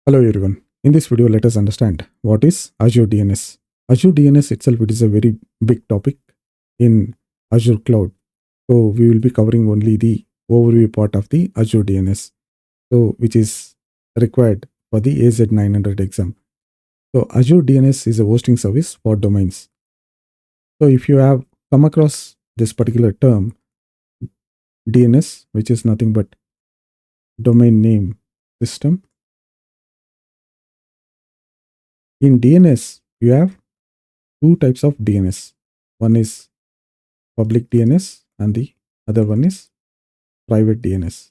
Hello everyone. In this video, let us understand what is Azure DNS. Azure DNS itself, it is a very big topic in Azure Cloud. So we will be covering only the overview part of the Azure DNS, so which is required for the AZ900 exam. So Azure DNS is a hosting service for domains. So if you have come across this particular term, DNS, which is nothing but domain name system. In DNS, you have two types of DNS. One is public DNS and the other one is private DNS.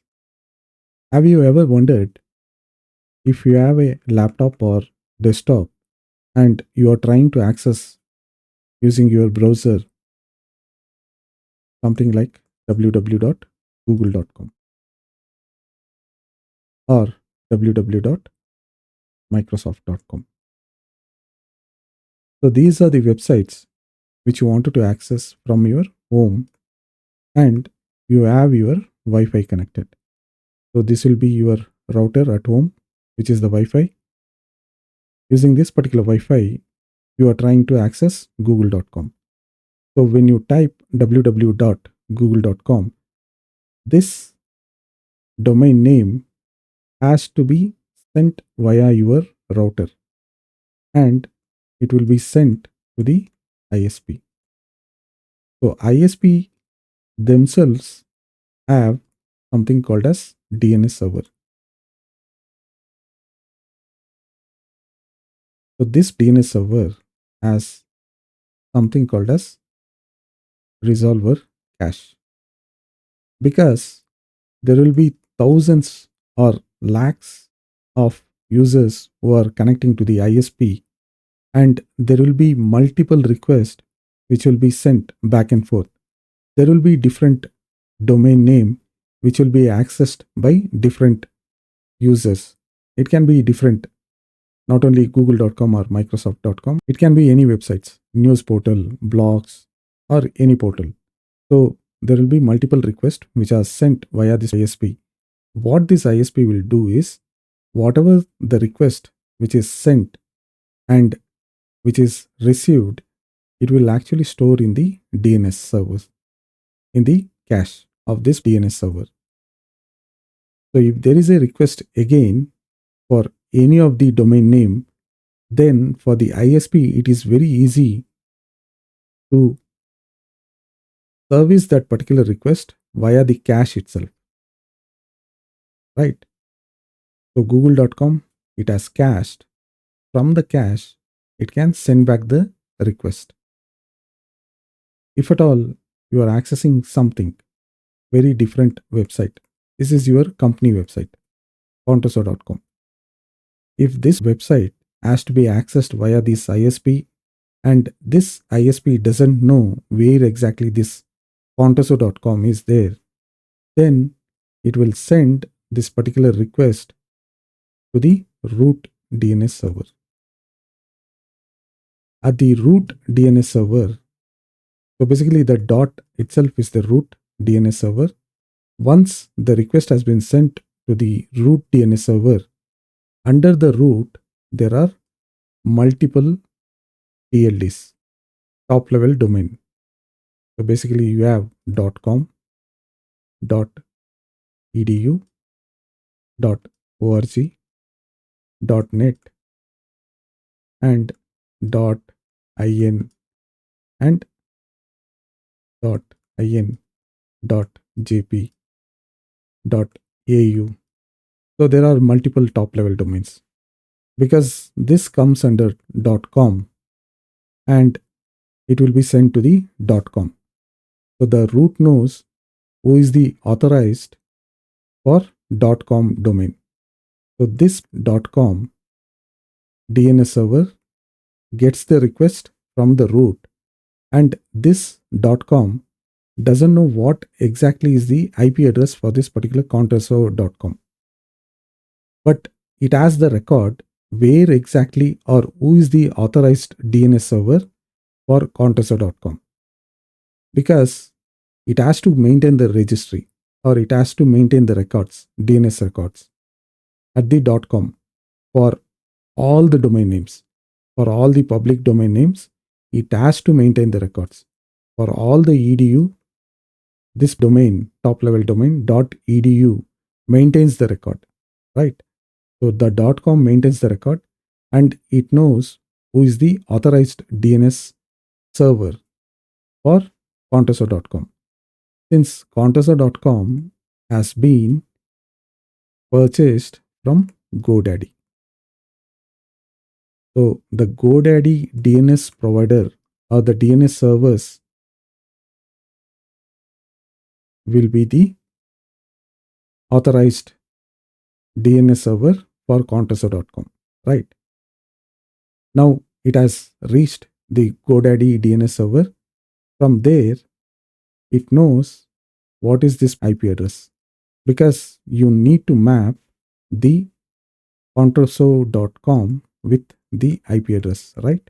Have you ever wondered if you have a laptop or desktop and you are trying to access using your browser something like www.google.com or www.microsoft.com? So these are the websites which you wanted to access from your home and you have your Wi-Fi connected. So this will be your router at home, which is the Wi-Fi. Using this particular Wi-Fi, you are trying to access google.com. So when you type www.google.com, this domain name has to be sent via your router and it will be sent to the ISP. So ISP themselves have something called as DNS server. So this DNS server has something called as resolver cache, because there will be thousands or lakhs of users who are connecting to the ISP and there will be multiple requests which will be sent back and forth. There will be different domain name which will be accessed by different users. It can be different, not only google.com or microsoft.com. It can be any websites, news portal, blogs, or any portal. So there will be multiple requests which are sent via this ISP. What this ISP will do is, whatever the request which is sent and which is received, it will actually store in the DNS servers, in the cache of this DNS server. So if there is a request again for any of the domain name, then for the ISP, it is very easy to service that particular request via the cache itself, right? So google.com, it has cached. From the cache, it can send back the request. If at all you are accessing something, very different website, this is your company website, contoso.com. If this website has to be accessed via this ISP and this ISP doesn't know where exactly this contoso.com is there, then it will send this particular request to the root DNS server. At the root DNS server, so basically the dot itself is the root DNS server. Once the request has been sent to the root DNS server, under the root there are multiple TLDs, top level domain. So basically you have .com, .edu, .org, .net and .in and .in, .jp, .au. So there are multiple top level domains. Because this comes under .com and it will be sent to the .com. So the root knows who is the authorized for .com domain. So this .com DNS server gets the request from the root and this .com doesn't know what exactly is the IP address for this particular contoso.com. But it has the record where exactly or who is the authorized DNS server for contoso.com, because it has to maintain the registry or it has to maintain the records, DNS records at the .com for all the domain names. For all the public domain names, it has to maintain the records. For all the edu, this domain, top level domain .edu maintains the record, right? So the .com maintains the record and it knows who is the authorized DNS server for Contoso.com. Since Contoso.com has been purchased from GoDaddy. So the GoDaddy DNS provider or the DNS servers will be the authorized DNS server for Contoso.com, right? Now it has reached the GoDaddy DNS server. From there, it knows what is this IP address because you need to map the Contoso.com with the IP address, right?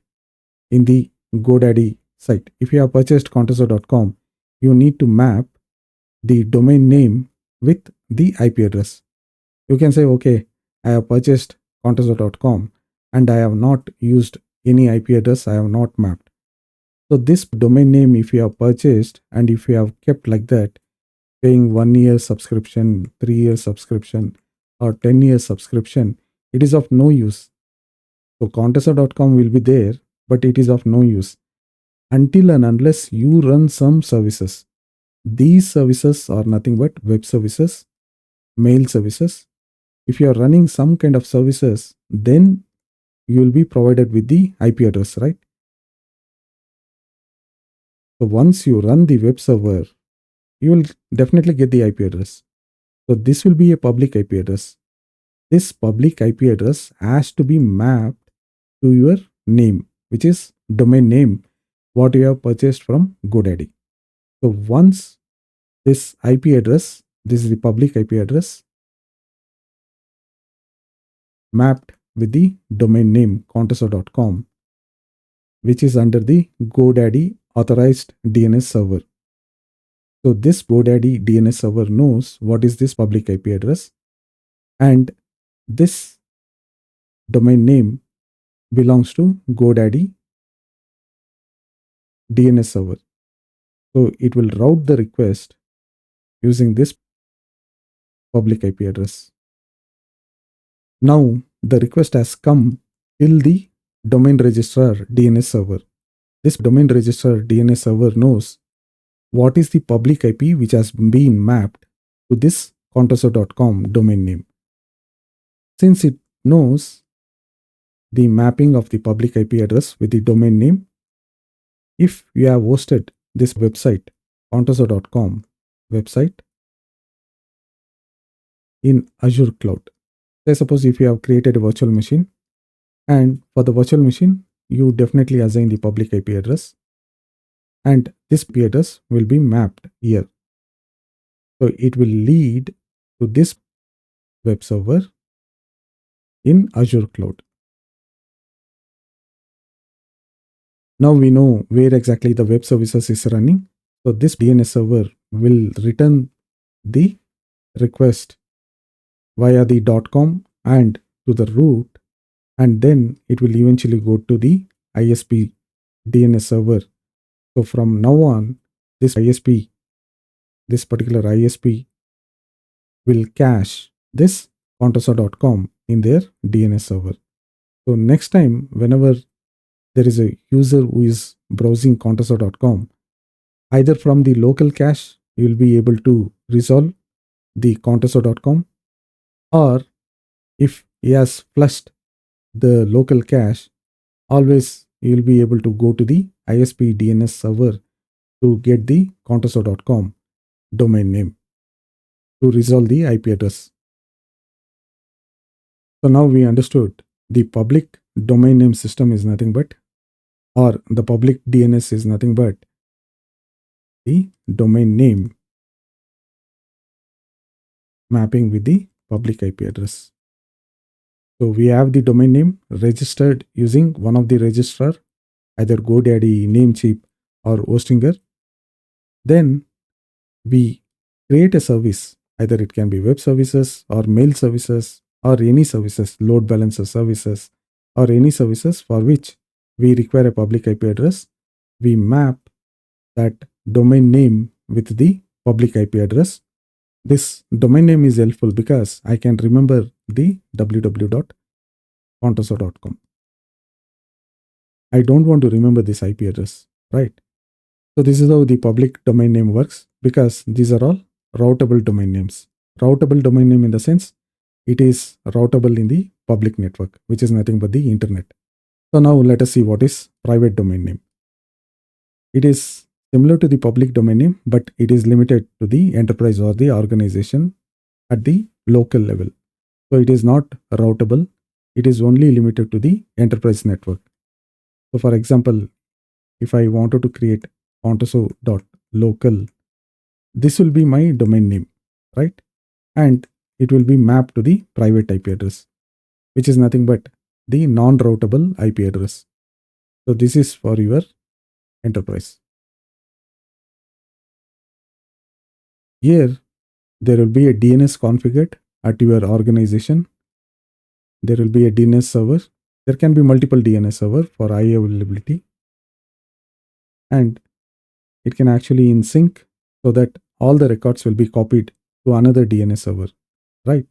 In the GoDaddy site. If you have purchased Contoso.com, you need to map the domain name with the IP address. You can say, okay, I have purchased Contoso.com and I have not used any IP address, I have not mapped. So this domain name, if you have purchased and if you have kept like that, paying 1 year subscription, 3 year subscription, or 10 year subscription, it is of no use. So Contoso.com will be there, but it is of no use until and unless you run some services. These services are nothing but web services, mail services. If you are running some kind of services, then you will be provided with the IP address, right? So once you run the web server, you will definitely get the IP address. So this will be a public IP address. This public IP address has to be mapped to your name, which is domain name, what you have purchased from GoDaddy. So once this IP address, this is the public IP address, mapped with the domain name Contoso.com, which is under the GoDaddy authorized DNS server. So this GoDaddy DNS server knows what is this public IP address, and this domain name belongs to GoDaddy DNS server. So it will route the request using this public IP address. Now the request has come till the domain registrar DNS server. This domain registrar DNS server knows what is the public IP which has been mapped to this Contoso.com domain name. Since it knows the mapping of the public IP address with the domain name, if you have hosted this website, Contoso.com website, in Azure cloud, say suppose if you have created a virtual machine, and for the virtual machine, you definitely assign the public IP address, and this IP address will be mapped here. So it will lead to this web server in Azure cloud. Now we know where exactly the web services is running. So this DNS server will return the request via the .com and to the root, and then it will eventually go to the ISP DNS server. So from now on, this ISP, this particular ISP will cache this Contoso.com in their DNS server. So next time, whenever there is a user who is browsing Contoso.com, either from the local cache, you will be able to resolve the Contoso.com, or if he has flushed the local cache, always you will be able to go to the ISP DNS server to get the Contoso.com domain name to resolve the IP address. So now we understood the public domain name system is nothing but, or the public DNS is nothing but the domain name mapping with the public IP address. So we have the domain name registered using one of the registrar, either GoDaddy, Namecheap, or Hostinger. Then we create a service, either it can be web services or mail services or any services, load balancer services, or any services for which we require a public IP address, we map that domain name with the public IP address. This domain name is helpful because I can remember the www.contoso.com. I don't want to remember this IP address, right? So this is how the public domain name works, because these are all routable domain names. Routable domain name in the sense it is routable in the public network, which is nothing but the internet. So now let us see what is private domain name. It is similar to the public domain name, but it is limited to the enterprise or the organization at the local level. So it is not routable. It is only limited to the enterprise network. So for example, if I wanted to create contoso.local, this will be my domain name, right? And it will be mapped to the private IP address, which is nothing but the non-routable IP address. So this is for your enterprise. Here, there will be a DNS configured at your organization. There will be a DNS server. There can be multiple DNS server for high availability. And it can actually in sync so that all the records will be copied to another DNS server, right?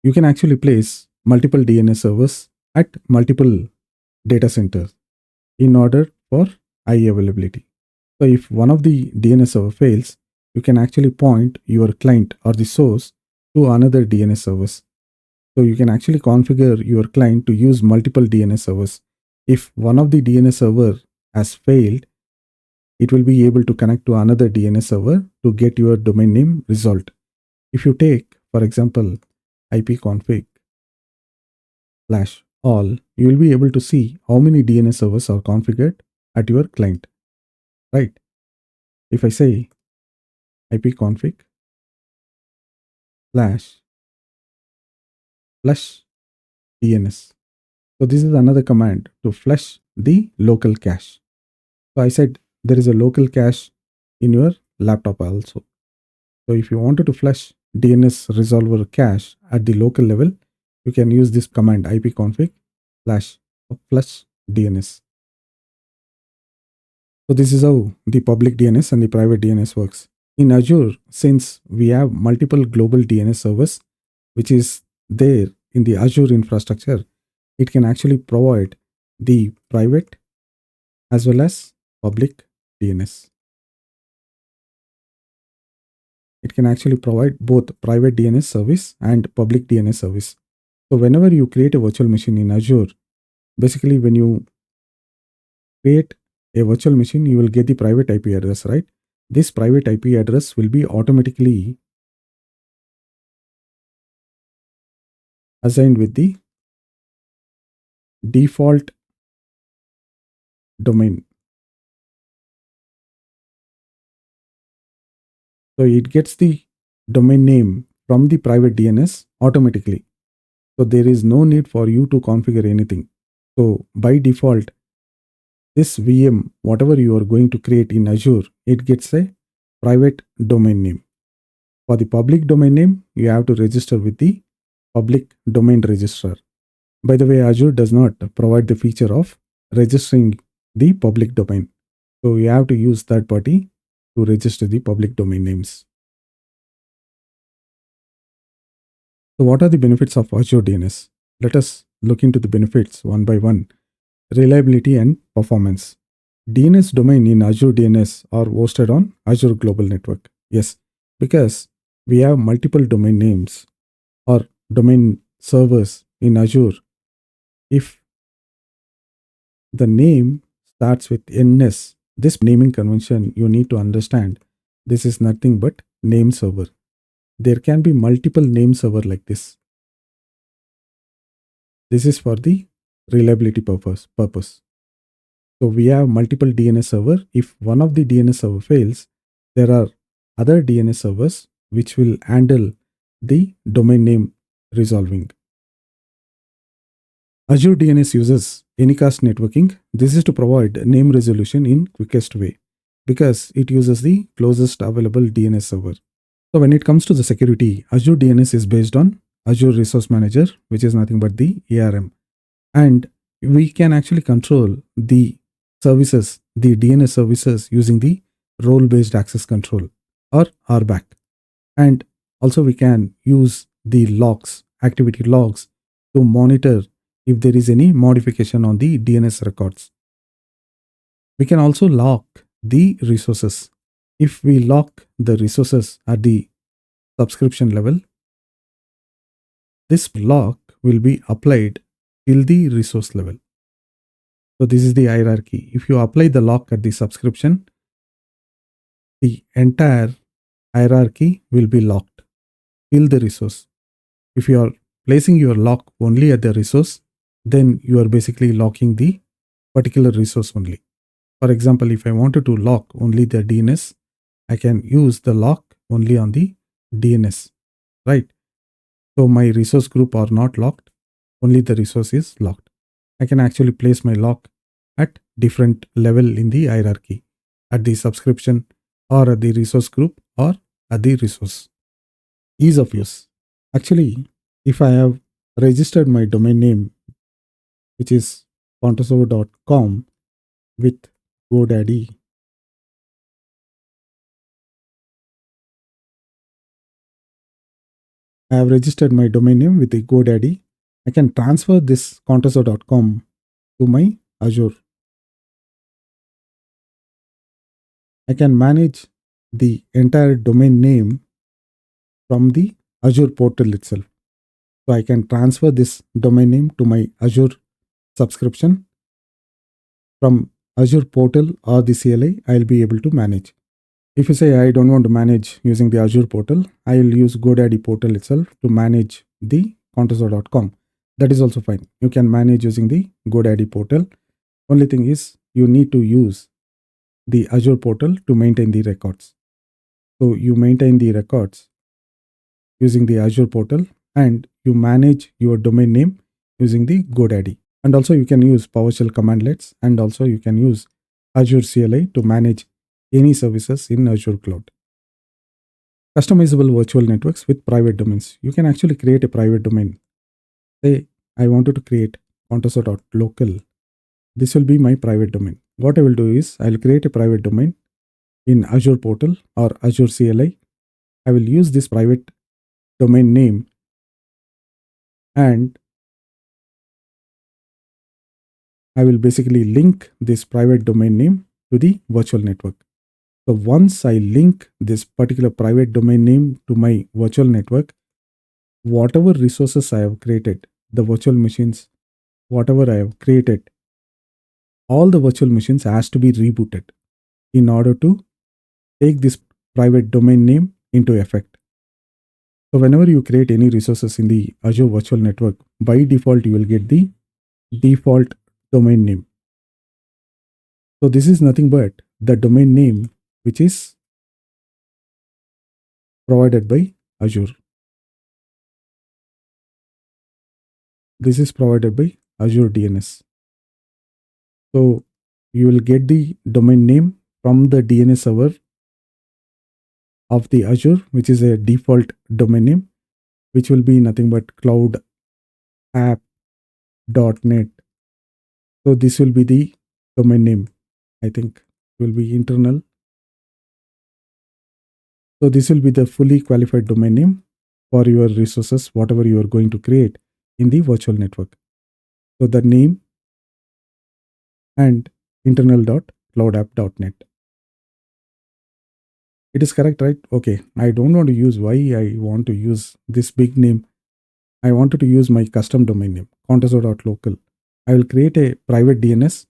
You can actually place multiple DNS servers at multiple data centers in order for high availability. So if one of the DNS server fails, you can actually point your client or the source to another DNS service. So you can actually configure your client to use multiple DNS servers. If one of the DNS server has failed, it will be able to connect to another DNS server to get your domain name resolved. If you take, for example, ipconfig/all, you will be able to see how many DNS servers are configured at your client, right? If I say ipconfig/flush DNS, so this is another command to flush the local cache. So I said there is a local cache in your laptop also. So if you wanted to flush DNS resolver cache at the local level, you can use this command ipconfig/flush DNS. So this is how the public DNS and the private DNS works. In Azure, since we have multiple global DNS servers, which is there in the Azure infrastructure, it can actually provide the private as well as public DNS. It can actually provide both private DNS service and public DNS service. So whenever you create a virtual machine in Azure, basically when you create a virtual machine, you will get the private IP address, right? This private IP address will be automatically assigned with the default domain. So it gets the domain name from the private DNS automatically. So there is no need for you to configure anything. So by default, this VM, whatever you are going to create in Azure, it gets a private domain name. For the public domain name, you have to register with the public domain registrar. By the way, Azure does not provide the feature of registering the public domain. So you have to use third party to register the public domain names. So what are the benefits of Azure DNS? Let us look into the benefits one by one. Reliability and performance. DNS domain in Azure DNS are hosted on Azure Global Network. Yes, because we have multiple domain names or domain servers in Azure. If the name starts with NS, this naming convention you need to understand. This is nothing but name server. There can be multiple name server like this. This is for the reliability purpose. So we have multiple DNS server. If one of the DNS server fails, there are other DNS servers which will handle the domain name resolving. Azure DNS uses anycast networking. This is to provide name resolution in quickest way because it uses the closest available DNS server. So when it comes to the security, Azure DNS is based on Azure Resource Manager, which is nothing but the ARM. And we can actually control the services, the DNS services using the role-based access control or RBAC. And also we can use the logs, activity logs, to monitor if there is any modification on the DNS records. We can also lock the resources. If we lock the resources at the subscription level, this lock will be applied till the resource level. So this is the hierarchy. If you apply the lock at the subscription, the entire hierarchy will be locked till the resource. If you are placing your lock only at the resource, then you are basically locking the particular resource only. For example, if I wanted to lock only the DNS, I can use the lock only on the DNS, right? So my resource group are not locked, only the resource is locked. I can actually place my lock at different level in the hierarchy, at the subscription or at the resource group or at the resource. Ease of use. Actually, if I have registered my domain name, which is pontoserver.com with GoDaddy, I have registered my domain name with the GoDaddy. I can transfer this pontoserver.com to my Azure. I can manage the entire domain name from the Azure portal itself. So I can transfer this domain name to my Azure subscription. From Azure portal or the CLI, I'll be able to manage. If you say I don't want to manage using the Azure portal, I will use GoDaddy portal itself to manage the pontoserver.com. That is also fine. You can manage using the GoDaddy portal. Only thing is you need to use the Azure portal to maintain the records. So you maintain the records using the Azure portal and you manage your domain name using the GoDaddy. And also you can use PowerShell commandlets and also you can use Azure CLI to manage any services in Azure cloud. Customizable virtual networks with private domains. You can actually create a private domain. Say I wanted to create pontoserver.local. This will be my private domain. What I will do is I will create a private domain in Azure portal or Azure CLI. I will use this private domain name and I will basically link this private domain name to the virtual network. So once I link this particular private domain name to my virtual network, whatever resources I have created, the virtual machines, whatever I have created, all the virtual machines has to be rebooted in order to take this private domain name into effect. So whenever you create any resources in the Azure virtual network, by default, you will get the default domain name. So this is nothing but the domain name which is provided by Azure. This is provided by Azure DNS. So you will get the domain name from the DNS server of the Azure, which is a default domain name, which will be nothing but cloudapp.net. So this will be the domain name. I think will be internal. So this will be the fully qualified domain name for your resources, whatever you are going to create in the virtual network. So the name and internal.cloudapp.net. It is correct, right? Okay. I don't want to use why I want to use this big name. I wanted to use my custom domain name, pontoserver.local. I will create a private DNS.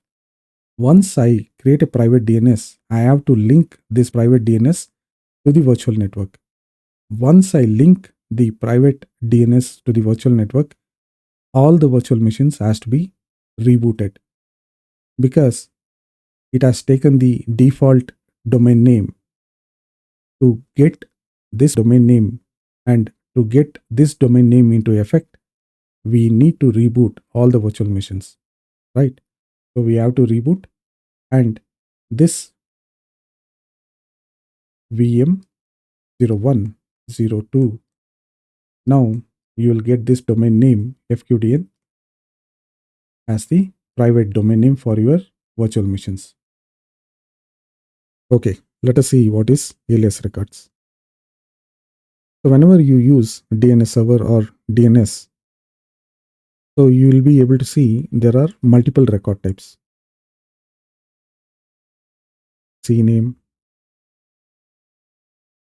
Once I create a private DNS, I have to link this private DNS to the virtual network. Once I link the private DNS to the virtual network, all the virtual machines has to be rebooted because it has taken the default domain name. To get this domain name and to get this domain name into effect, we need to reboot all the virtual machines, right? So we have to reboot and this VM01 02. Now you will get this domain name FQDN as the private domain name for your virtual machines. Okay, let us see what is alias records. So whenever you use DNS server or DNS, so you will be able to see there are multiple record types. CNAME,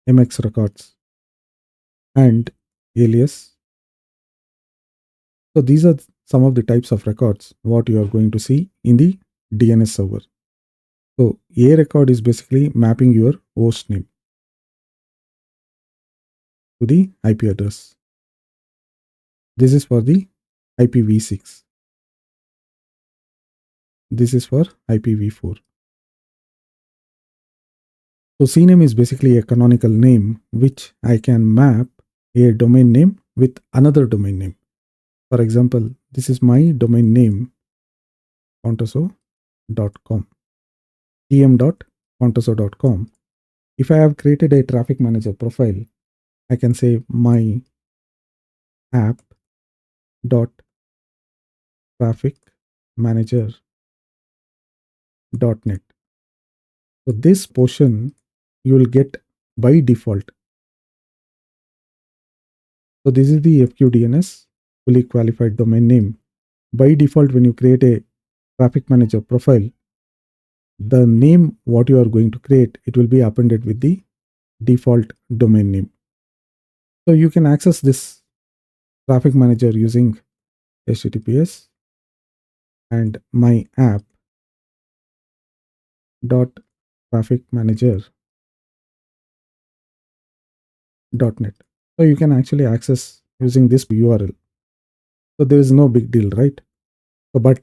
MX records, and alias. So these are some of the types of records what you are going to see in the DNS server. So a record is basically mapping your host name to the IP address. This is for the IPv6. This is for IPv4. So CNAME is basically a canonical name which I can map a domain name with another domain name. For example, this is my domain name contoso.com, tm.contoso.com. If I have created a traffic manager profile, I can say my app dot traffic manager .net. So this portion you will get by default. So this is the FQDNS, fully qualified domain name. By default, when you create a traffic manager profile, the name what you are going to create, it will be appended with the default domain name. So you can access this traffic manager using HTTPS and my app dot traffic manager .net. So you can actually access using this URL. So there is no big deal, right? So, but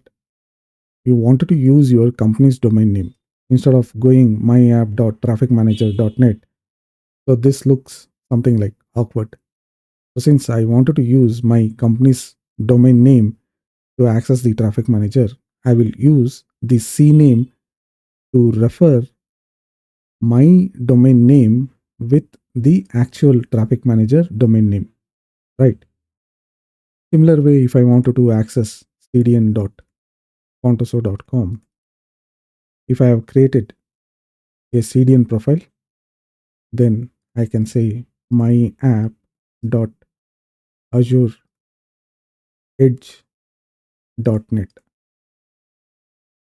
you wanted to use your company's domain name instead of going myapp.trafficmanager.net. So this looks something like awkward. So since I wanted to use my company's domain name to access the traffic manager, I will use the CNAME to refer my domain name with the actual traffic manager domain name, right? Similar way, if I wanted to access cdn.contoso.com, if I have created a CDN profile, then I can say my app dot Azure edge.net.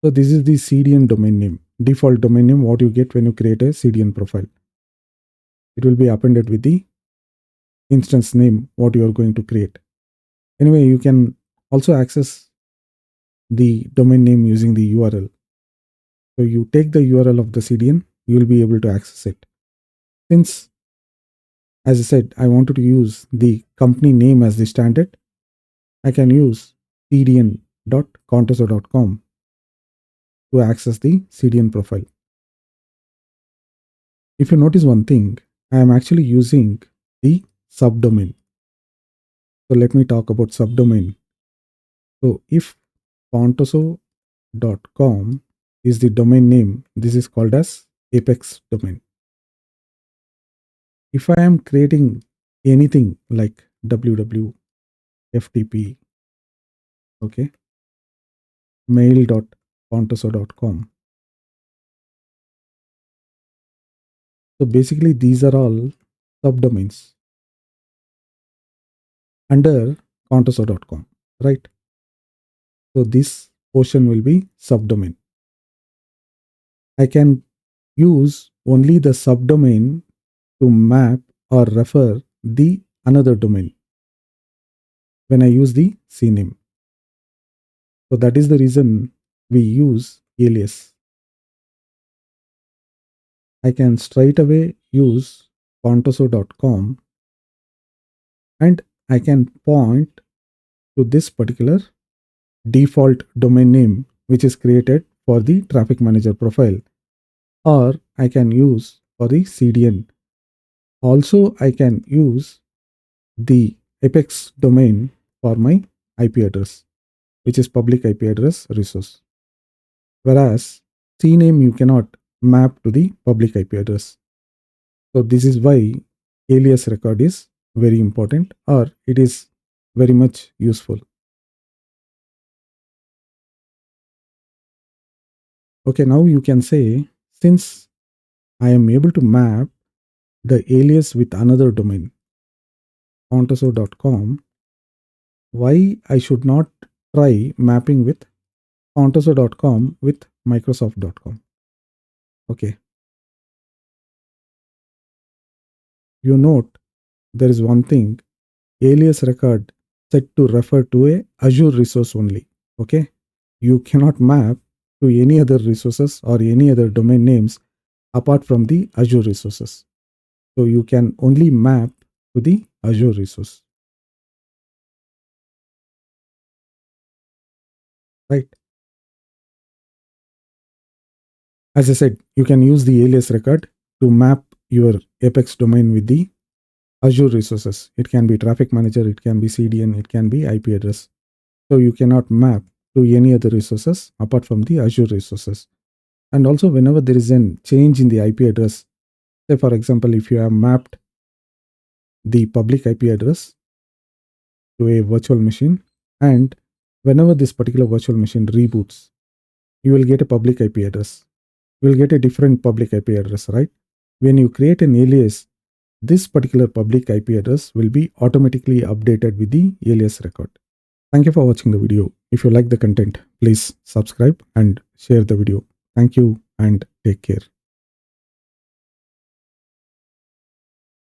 So this is the CDN domain name, default domain name what you get when you create a CDN profile. It will be appended with the instance name what you are going to create. Anyway, you can also access the domain name using the URL. So you take the URL of the CDN, you will be able to access it. Since, as I said, I wanted to use the company name as the standard, I can use cdn.contoso.com to access the CDN profile. If you notice one thing, I am actually using the subdomain. So let me talk about subdomain. So if contoso.com is the domain name, this is called as apex domain. If I am creating anything like www.ftp, okay, mail.contoso.com. So basically these are all subdomains under contoso.com, right? So this portion will be subdomain. I can use only the subdomain to map or refer the another domain when I use the CNAME. So that is the reason we use alias. I can straight away use contoso.com and I can point to this particular default domain name which is created for the traffic manager profile, or I can use for the CDN. Also, I can use the apex domain for my IP address, which is public IP address resource. Whereas CNAME you cannot map to the public IP address. So this is why alias record is very important, or it is very much useful. Okay, now you can say, since I am able to map the alias with another domain, fontaso.com, why I should not try mapping with fontaso.com with microsoft.com? Okay, you note there is one thing, alias record set to refer to a Azure resource only. Okay, you cannot map to any other resources or any other domain names apart from the Azure resources. So you can only map to the Azure resource, right? As I said, you can use the alias record to map your Apex domain with the Azure resources. It can be traffic manager, it can be CDN, it can be IP address. So you cannot map to any other resources apart from the Azure resources. And also, whenever there is a change in the IP address, say for example, if you have mapped the public IP address to a virtual machine, and whenever this particular virtual machine reboots, you will get a public IP address. You will get a different public IP address, right? When you create an alias, this particular public IP address will be automatically updated with the alias record. Thank you for watching the video. If you like the content, please subscribe and share the video. Thank you and take care.